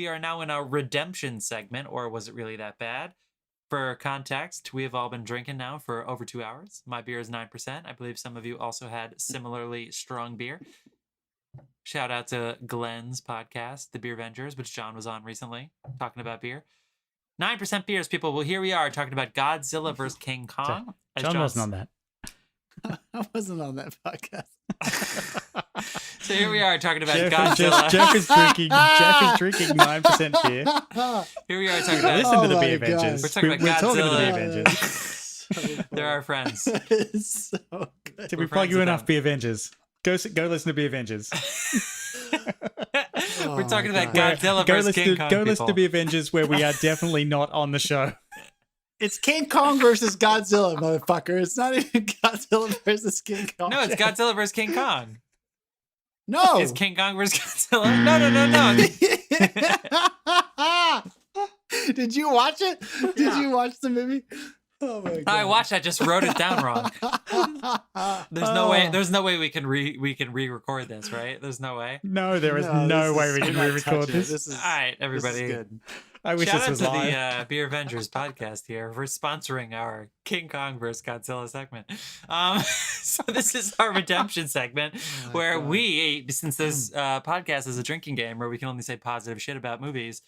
We are now in our redemption segment, or was it really that bad? For context, we have all been drinking now for over 2 hours. My beer is 9%. I believe some of you also had similarly strong beer. Shout out to Glenn's podcast, The Beer Vengers, which John was on recently, talking about beer. 9% beers, people. Well, here we are talking about Godzilla vs. King Kong. John wasn't on that. I wasn't on that podcast. So here we are talking about Godzilla. Jeff is drinking 9% beer. Here we are talking about. Listen to the Beer Vengers. We're talking about Godzilla. Talking to the Beer Vengers. They're our friends. It's so good. Did we plug you enough, Beer Vengers? Go listen to Beer Vengers. We're talking about Godzilla vs. King Kong. Go listen to Beer Vengers, where we are definitely not on the show. It's King Kong versus Godzilla, motherfucker. It's not even Godzilla versus King Kong. No, it's Godzilla vs. King Kong. No. It's King Kong versus Godzilla. No. Did you watch it? Did you watch the movie? Oh my god! I watched. I just wrote it down wrong. There's no way we can re-record this, right? There's no way. No, there is no way we can re-record this. All right, everybody. This is good. I wish Shout this was out to live. the Beer Vengers podcast here for sponsoring our King Kong vs. Godzilla segment. So this is our redemption segment where we, since this podcast is a drinking game where we can only say positive shit about movies,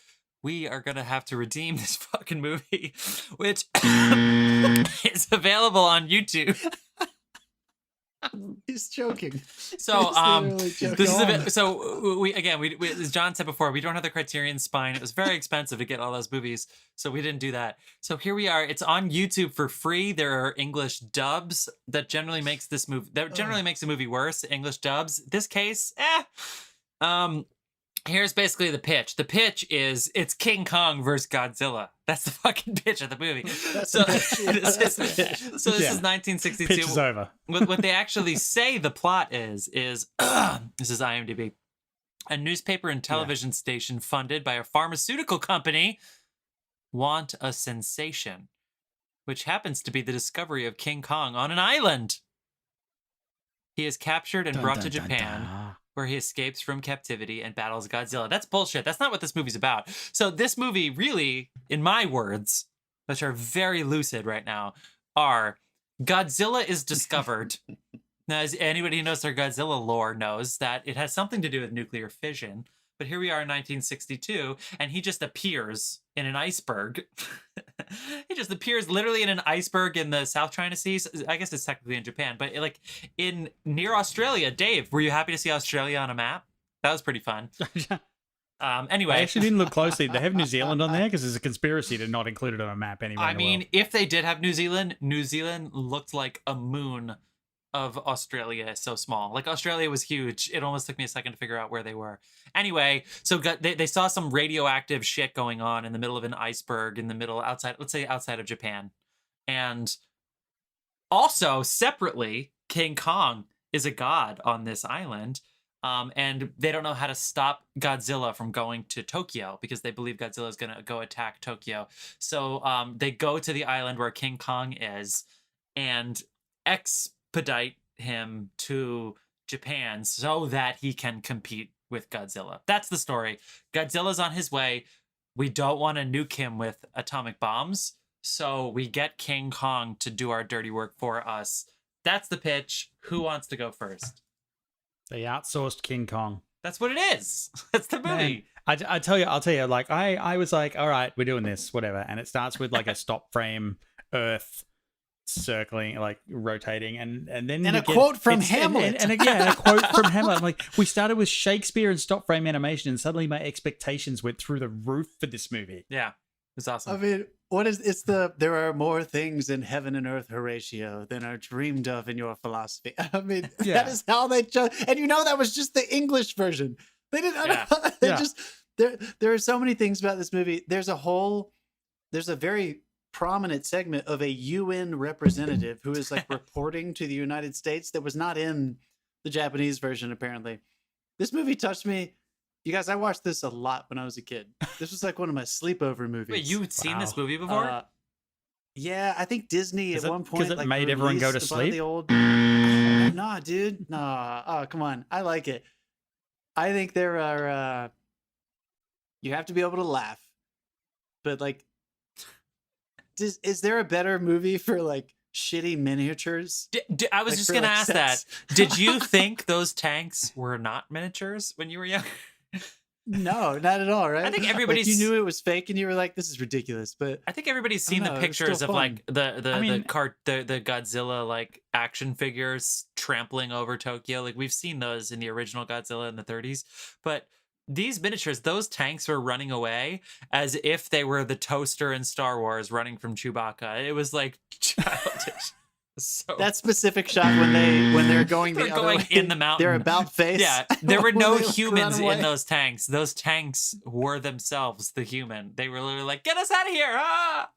we are going to have to redeem this fucking movie, which is available on YouTube. He's joking. So, He's joking. this is a bit, so we as John said before, we don't have the Criterion Spine. It was very expensive to get all those movies, so we didn't do that. So here we are. It's on YouTube for free. There are English dubs that generally makes this movie makes a movie worse. English dubs. This case, here's basically the pitch. The pitch is it's King Kong versus Godzilla. That's the fucking pitch of the movie. This is 1962. Pitch is over. What they actually say the plot is this is IMDb. A newspaper and television station funded by a pharmaceutical company want a sensation, which happens to be the discovery of King Kong on an island. He is captured and brought to Japan, where he escapes from captivity and battles Godzilla. That's bullshit. That's not what this movie's about. So this movie really, in my words, which are very lucid right now, are Godzilla is discovered. Now, as anybody who knows their Godzilla lore knows that it has something to do with nuclear fission. But here we are in 1962, and he just appears in an iceberg. He just appears literally in an iceberg in the South China Sea. I guess it's technically in Japan, but like near Australia. Dave, were you happy to see Australia on a map? That was pretty fun. Anyway, I actually didn't look closely. They have New Zealand on there because there's a conspiracy to not include it on a map anywhere. I mean, if they did have New Zealand looked like a moon of Australia. Is so small. Like Australia was huge. It almost took me a second to figure out where they were. Anyway, so they saw some radioactive shit going on in the middle of an iceberg in the middle outside of Japan. And also separately, King Kong is a god on this island. And they don't know how to stop Godzilla from going to Tokyo because they believe Godzilla is going to go attack Tokyo. So they go to the island where King Kong is and expedite him to Japan so that he can compete with Godzilla. That's the story. Godzilla's on his way. We don't want to nuke him with atomic bombs, so we get King Kong to do our dirty work for us. That's the pitch. Who wants to go first? They outsourced King Kong. That's what it is. That's the movie. Man, I'll tell you, like, I was like, all right, we're doing this, whatever. And it starts with like a stop frame, Earth circling, like rotating, and then a quote from Hamlet. And again, a quote from Hamlet. I'm like, we started with Shakespeare and stop frame animation, and suddenly my expectations went through the roof for this movie. Yeah, it's awesome. I mean, there are more things in heaven and earth, Horatio, than are dreamed of in your philosophy. I mean, that is how they just, and that was just the English version. They didn't, there are so many things about this movie. There's a very prominent segment of a UN representative who is like reporting to the United States that was not in the Japanese version, apparently. This movie touched me. You guys, I watched this a lot when I was a kid. This was like one of my sleepover movies. Wait, you had seen this movie before? Yeah, I think Disney at one point because it made everyone go to sleep. Nah, dude, nah. Oh, come on, I like it. I think there are You have to be able to laugh. But like, is there a better movie for like shitty miniatures? I was Like, just for, gonna like, ask sets? that. Did you think those tanks were not miniatures when you were young? No, not at all, right? I think Like, everybody's. you knew it was fake, and you were like, "This is ridiculous." But I think everybody's I don't seen the know, it was still pictures of fun. like the I mean- the Godzilla like action figures trampling over Tokyo. Like we've seen those in the original Godzilla in the 30s, but these miniatures, those tanks were running away as if they were the toaster in Star Wars running from Chewbacca. It was like childish. So that specific shot when they're going They're the other going way, in the mountain. they're about face. Yeah, there were when no they, like, humans run away. in those tanks. Those tanks were themselves the human. They were literally like, "Get us out of here!" Ah!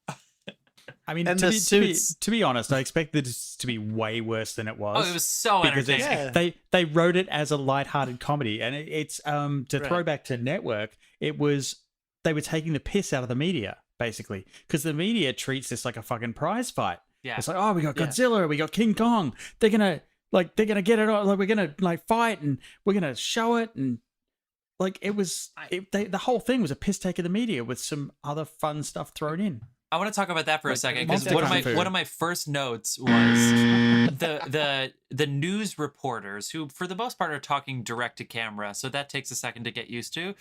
I mean, And to the be, suits. to be honest, I expected this to be way worse than it was. Oh, it was so because entertaining. Yeah. they wrote it as a lighthearted comedy, and it's to throw Right. back to Network, it was they were taking the piss out of the media basically, because the media treats this like a fucking prize fight. Yeah. It's like, oh, we got Yeah. Godzilla, we got King Kong. They're gonna get it on. Like, we're gonna like fight, and we're gonna show it, and like it was. The whole thing was a piss take of the media with some other fun stuff thrown in. I want to talk about that for a Like, second because Monster Kung Fu. one of my first notes was the news reporters, who for the most part are talking direct to camera, so that takes a second to get used to.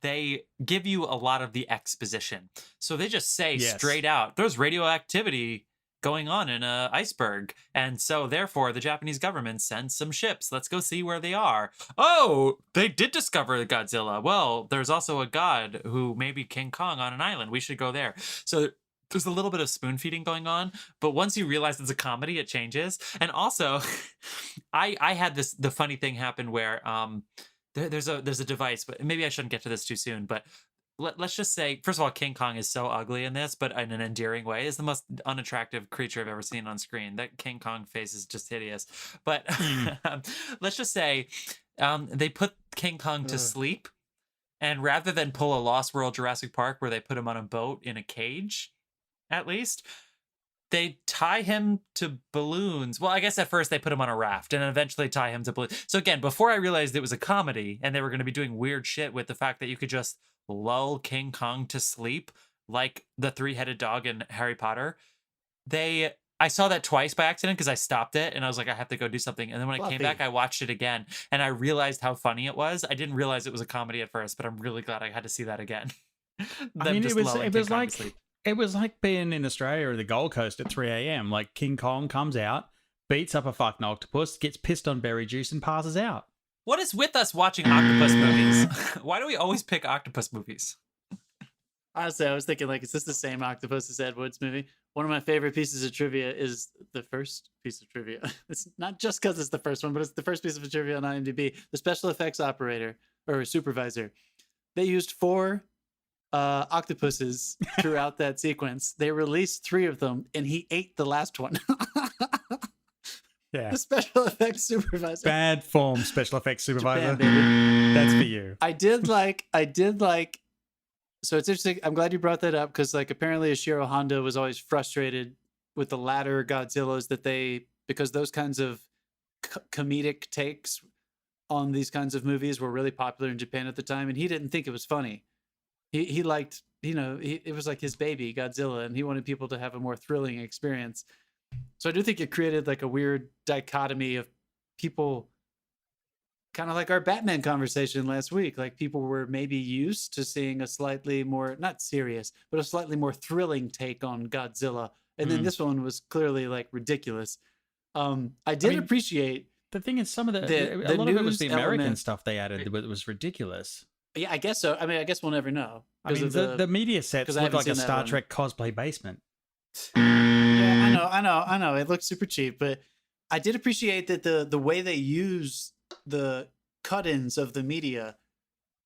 They give you a lot of the exposition, so they just say Yes. straight out, "There's radioactivity going on in a iceberg, and so therefore the Japanese government sends some ships. Let's go see where they are. Oh, they did discover Godzilla. Well, there's also a god who may be King Kong on an island. We should go there." So there's a little bit of spoon feeding going on, but once you realize it's a comedy, it changes. And also, I had the funny thing happen where there's a device, but maybe I shouldn't get to this too soon, but let's just say, first of all, King Kong is so ugly in this, but in an endearing way. Is the most unattractive creature I've ever seen on screen. That King Kong face is just hideous. But let's just say they put King Kong to sleep, and rather than pull a Lost World Jurassic Park where they put him on a boat in a cage, at least, they tie him to balloons. Well, I guess at first they put him on a raft and eventually tie him to balloons. So again, before I realized it was a comedy and they were going to be doing weird shit with the fact that you could just lull King Kong to sleep like the three-headed dog in Harry Potter, I saw that twice by accident because I stopped it and I was like, I have to go do something. And then when I came Fluffy. back, I watched it again and I realized how funny it was. I didn't realize it was a comedy at first, but I'm really glad I had to see that again. I mean, just lulling it King was Kong to like sleep. it was like being in Australia or the Gold Coast at 3 a.m. Like, King Kong comes out, beats up a fucking octopus, gets pissed on berry juice, and passes out. What is with us watching octopus movies? Why do we always pick octopus movies? Honestly, I was thinking, like, is this the same Octopus as Ed Wood's movie? One of my favorite pieces of trivia is the first piece of trivia. It's not just because it's the first one, but it's the first piece of trivia on IMDb. The special effects operator or supervisor, they used 4 octopuses throughout that sequence. They released 3 of them, and he ate the last one. Yeah. The special effects supervisor. Bad form special effects supervisor. Japan, baby. That's for you. I did like. So it's interesting. I'm glad you brought that up because, like, apparently Ishiro Honda was always frustrated with the latter Godzillas because those kinds of comedic takes on these kinds of movies were really popular in Japan at the time, and he didn't think it was funny. He liked, it was like his baby Godzilla, and he wanted people to have a more thrilling experience. So I do think it created like a weird dichotomy of people. Kind of like our Batman conversation last week. Like, people were maybe used to seeing a slightly more, not serious, but a slightly more thrilling take on Godzilla. And then this one was clearly like ridiculous. I did appreciate. The thing is, some of a the lot of it was the news American element. stuff they added that was ridiculous. Yeah, I guess so. I mean, I guess we'll never know. I mean, the media sets 'cause I look haven't like a seen that Star one. Trek cosplay basement. Yeah, I know. It looks super cheap, but I did appreciate that the way they use the cut-ins of the media,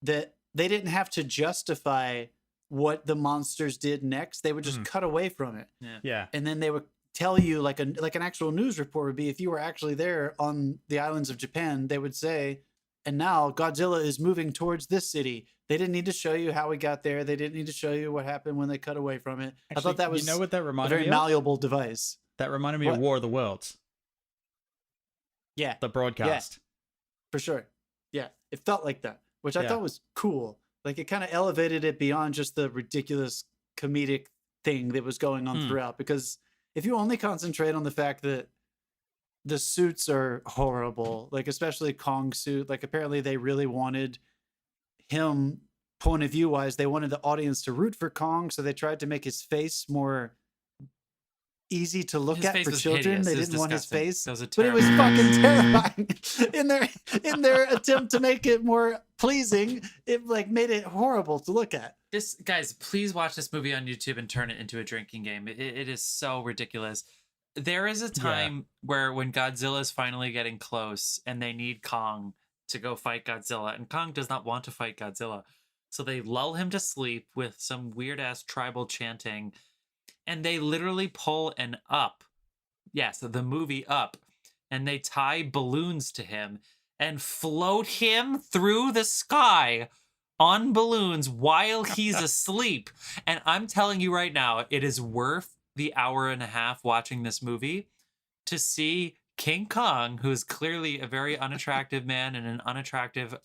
that they didn't have to justify what the monsters did next. They would just cut away from it. Yeah. And then they would tell you, like an actual news report would be, if you were actually there on the islands of Japan, they would say, and now Godzilla is moving towards this city. They didn't need to show you how we got there. They didn't need to show you what happened when they cut away from it. I thought that was what that a reminded very me of? malleable device. That reminded me of What? War of the Worlds, Yeah, the broadcast. for sure. Yeah, it felt like that, which I Yeah. thought was cool. Like it kind of elevated it beyond just the ridiculous comedic thing that was going on throughout. Because if you only concentrate on the fact that the suits are horrible, like especially Kong's suit, like apparently they really wanted him, point of view wise, they wanted the audience to root for Kong, so they tried to make his face more easy to look His at face for was children. hideous. They It was didn't want his disgusting. face, That was a but it was terrible fucking terrifying in their attempt to make it more pleasing. It like made it horrible to look at. This guys, please watch this movie on YouTube and turn it into a drinking game. It is so ridiculous. There is a time where when Godzilla is finally getting close and they need Kong to go fight Godzilla, and Kong does not want to fight Godzilla. So they lull him to sleep with some weird ass tribal chanting, and they literally pull an Up. Yes, the movie Up, and they tie balloons to him and float him through the sky on balloons while he's asleep. And I'm telling you right now, it is worth the hour and a half watching this movie to see King Kong, who is clearly a very unattractive man in an unattractive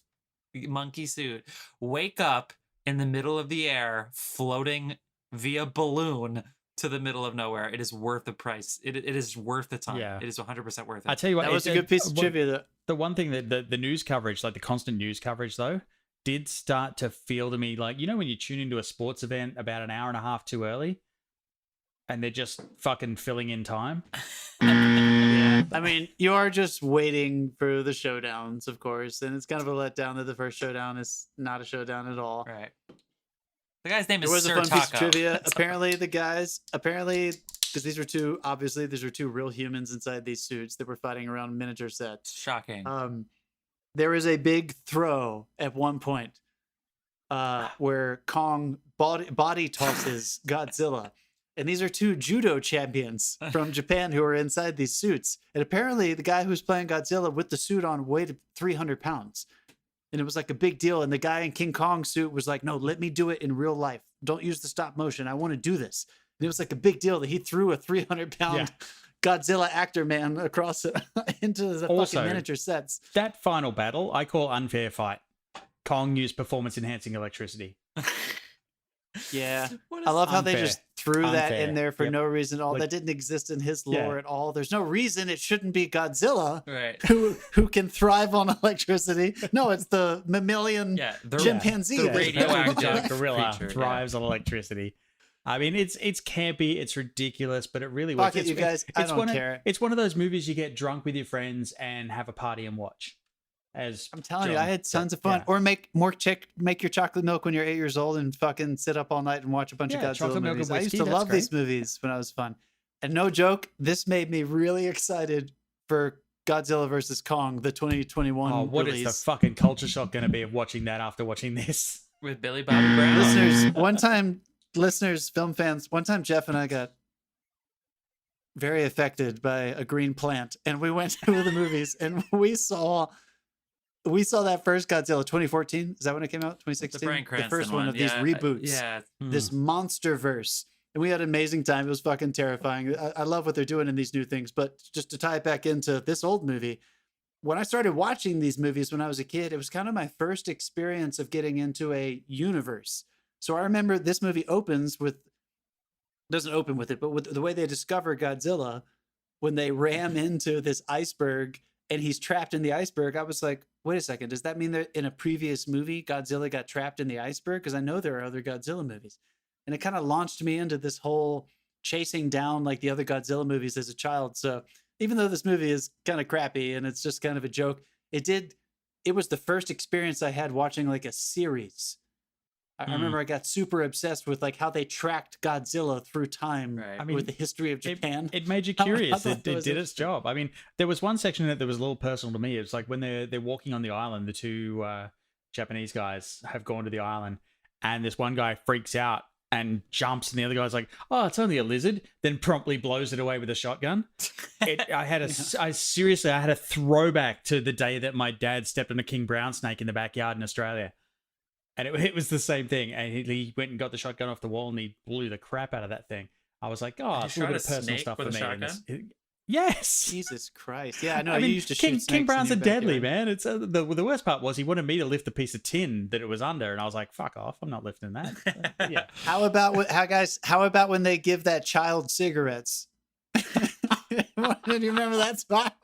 monkey suit, wake up in the middle of the air, floating via balloon to the middle of nowhere. It is worth the price. It is worth the time. Yeah. It is 100% worth it. I tell you what, That was a good piece of trivia. The one thing that the news coverage, like the constant news coverage, though, did start to feel to me like, you know, when you tune into a sports event about an hour and a half too early, and they're just fucking filling in time. Yeah, I mean, you are just waiting for the showdowns, of course, and it's kind of a letdown that the first showdown is not a showdown at all. Right. The guy's name There is was Sir a fun Taco. piece of trivia. Apparently, because these were two real humans inside these suits that were fighting around miniature sets. Shocking. There is a big throw at one point where Kong body tosses Godzilla. And these are two judo champions from Japan who are inside these suits. And apparently the guy who was playing Godzilla with the suit on weighed 300 pounds. And it was like a big deal. And the guy in King Kong suit was like, no, let me do it in real life. Don't use the stop motion. I want to do this. And it was like a big deal that he threw a 300-pound Godzilla actor man across into the fucking miniature sets. That final battle, I call unfair fight. Kong used performance-enhancing electricity. Yeah, I love how they just threw that in there for Yep. no reason at all. Like- That didn't exist in his lore at all. There's no reason it shouldn't be Godzilla, Right. who can thrive on electricity. No, it's the mammalian chimpanzee. the radioactive gorilla creature, thrives on electricity. I mean, it's campy, it's ridiculous, but it really Fuck works. it, you guys. I don't care. It's one of those movies you get drunk with your friends and have a party and watch. As I'm telling you, John I had tons said, of fun. yeah. Or make your chocolate milk when you're 8 years old and fucking sit up all night and watch a bunch of Yeah, Godzilla chocolate milk movies. and I used whiskey, to that's love these great. movies when I was fun. And no joke, this made me really excited for Godzilla versus Kong, the 2021 Oh, what release. is the fucking culture shock going to be of watching that after watching this? With Billy Bobby Brown. Film fans, one time Jeff and I got very affected by a green plant, and we went to the movies and we saw that first Godzilla 2014. Is that when it came out? 2016? The Bryan The Cranston first one of these reboots. Yeah. This monster verse. And we had an amazing time. It was fucking terrifying. I love what they're doing in these new things. But just to tie it back into this old movie, when I started watching these movies when I was a kid, it was kind of my first experience of getting into a universe. So I remember this movie doesn't open with it, but with the way they discover Godzilla, when they ram into this iceberg and he's trapped in the iceberg, I was like, wait a second, does that mean that in a previous movie, Godzilla got trapped in the iceberg? Because I know there are other Godzilla movies. And it kind of launched me into this whole chasing down like the other Godzilla movies as a child. So even though this movie is kind of crappy and it's just kind of a joke, it was the first experience I had watching like a series. I remember I got super obsessed with like how they tracked Godzilla through time Right. I mean, with the history of Japan. It made you curious. It did its job. I mean, there was one section in it that was a little personal to me. It's like when they're walking on the island, the two Japanese guys have gone to the island, and this one guy freaks out and jumps, and the other guy's like, "Oh, it's only a lizard," then promptly blows it away with a shotgun. I had a throwback to the day that my dad stepped on a king brown snake in the backyard in Australia. And it was the same thing. And he went and got the shotgun off the wall and he blew the crap out of that thing. I was like, oh, You it's a little shot bit of a personal snake stuff with for a me. And shotgun? Yes. Jesus Christ. Yeah, I know. I mean, you used to shoot King Browns are deadly, backyard. man. It's the worst part was he wanted me to lift a piece of tin that it was under, and I was like, "Fuck off! I'm not lifting that." Yeah. How about when they give that child cigarettes? Do you remember that spot?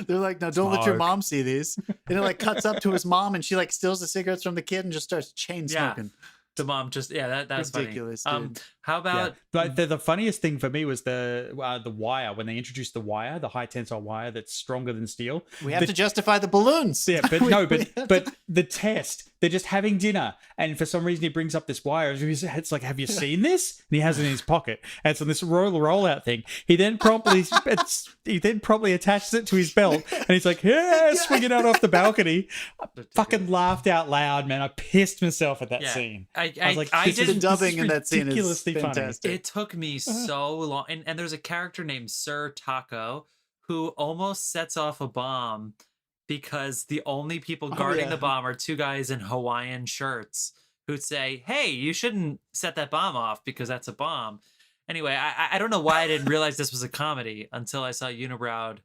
They're like, no, don't let your mom see these. And it like cuts up to his mom, and she like steals the cigarettes from the kid and just starts chain smoking. The mom just that's ridiculous. Funny. Dude. How about But the funniest thing for me was the wire when they introduced the wire, the high tensile wire that's stronger than steel. We have to justify the balloons. Yeah, but but the test. They're just having dinner, and for some reason he brings up this wire. It's like, have you seen this? And he has it in his pocket, and it's on this rollout thing. He then promptly attaches it to his belt, and he's like, yeah, swinging out off the balcony. I fucking laughed out loud, man. I pissed myself at that scene. I was like, the dubbing in that scene is fantastic. It took me so long, and there's a character named Sir Taco who almost sets off a bomb because the only people guarding the bomb are two guys in Hawaiian shirts who'd say, hey, you shouldn't set that bomb off because that's a bomb. Anyway, I don't know why I didn't realize this was a comedy until I saw Unibrowed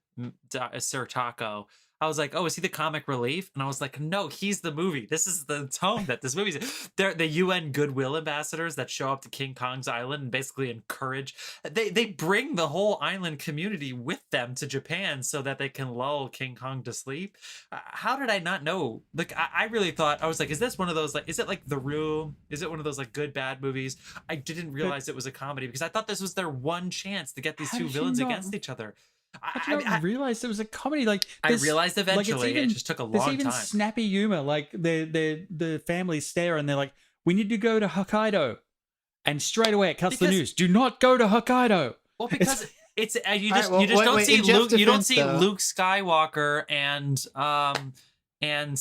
Sir Taco. I was like, oh, is he the comic relief? And I was like, no, he's the movie. This is the tone that this movie's in. They're the UN goodwill ambassadors that show up to King Kong's island and basically encourage. They bring the whole island community with them to Japan so that they can lull King Kong to sleep. How did I not know? Like, I really thought, I was like, is this one of those, like, is it like The Room? Is it one of those like good, bad movies? I didn't realize it was a comedy because I thought this was their one chance to get these two villains against each other. I realized it was a comedy. Like I realized eventually, like it just took a long time. There's even snappy humor. Like the family stare and they're like, "We need to go to Hokkaido," and straight away it cuts the news. Do not go to Hokkaido. Well, because it's you just don't see Luke. You don't see Luke Skywalker and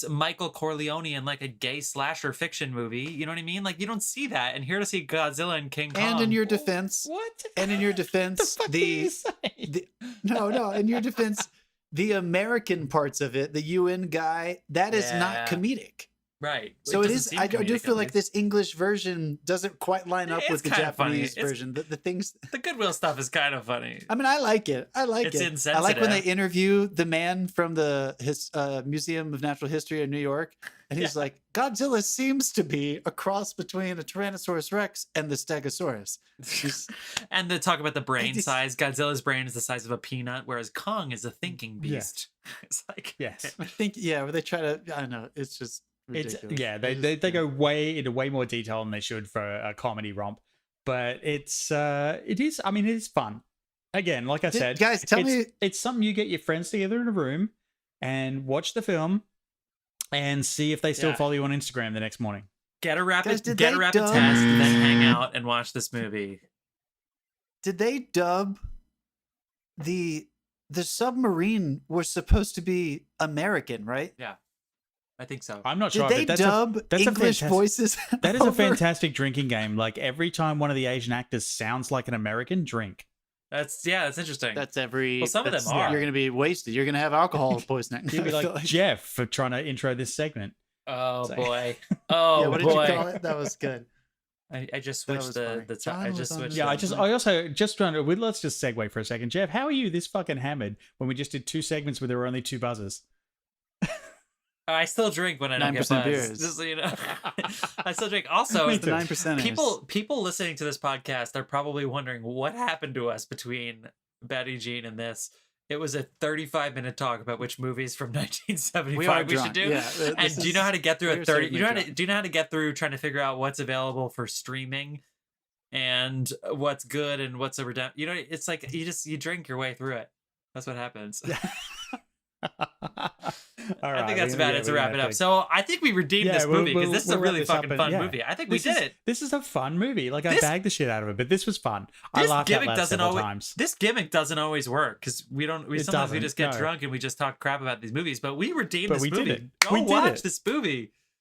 Michael Corleone in like a gay slasher fiction movie. You know what I mean? Like you don't see that. And here to see Godzilla and King Kong. And in your defense, And in your defense, in your defense, the American parts of it, the UN guy, that is not comedic. Right. So it is. I do feel like this English version doesn't quite line up with the Japanese version. The things, the goodwill stuff is kind of funny. I mean, I like it. It's insensitive. I like when they interview the man from the Museum of Natural History in New York, and he's like, Godzilla seems to be a cross between a Tyrannosaurus Rex and the Stegosaurus. And they talk about the brain size. Godzilla's brain is the size of a peanut, whereas Kong is a thinking beast. Yeah. It's like I think where they try to. I don't know. It's just. Ridiculous. They go into way more detail than they should for a comedy romp, but it is. I mean, it is fun. Again, like I said, guys, tell me, it's something you get your friends together in a room and watch the film and see if they still follow you on Instagram the next morning. Get a rapid test, and then hang out and watch this movie. Did they dub the submarine was supposed to be American, right? Yeah. I think so. I'm not sure. Did they dub English voices? That is a fantastic drinking game. Like every time one of the Asian actors sounds like an American, drink. That's interesting. That's every. Well, some of them are. You're going to be wasted. You're going to have alcohol poisoning. You'd be like Jeff for trying to intro this segment. Oh boy. Oh yeah, what did you call it? That was good. I just switched the time. I just switched. Yeah, I also just trying to. Let's just segue for a second, Jeff. How are you this fucking hammered when we just did 2 segments where there were only 2 buzzers? I still drink when I don't get buzzed. Beers. Just so you know, I still drink. Also, the 9%. People listening to this podcast are probably wondering what happened to us between Betty Jean and this. It was a 35-minute talk about which movies from 1975 we should do. Yeah, and do you know how to get through a 30? Do you know how to get through trying to figure out what's available for streaming and what's good and what's a redemption? You know, it's like you drink your way through it. That's what happens. All right, I think that's about it to wrap it up. So I think we redeemed this movie because this is a really fucking fun movie. I think we did it. This is a fun movie. Like I bagged the shit out of it, but this was fun. I laughed out loud several times. This gimmick doesn't always work because we sometimes we just get drunk and we just talk crap about these movies. But we redeemed this movie. Go watch this movie.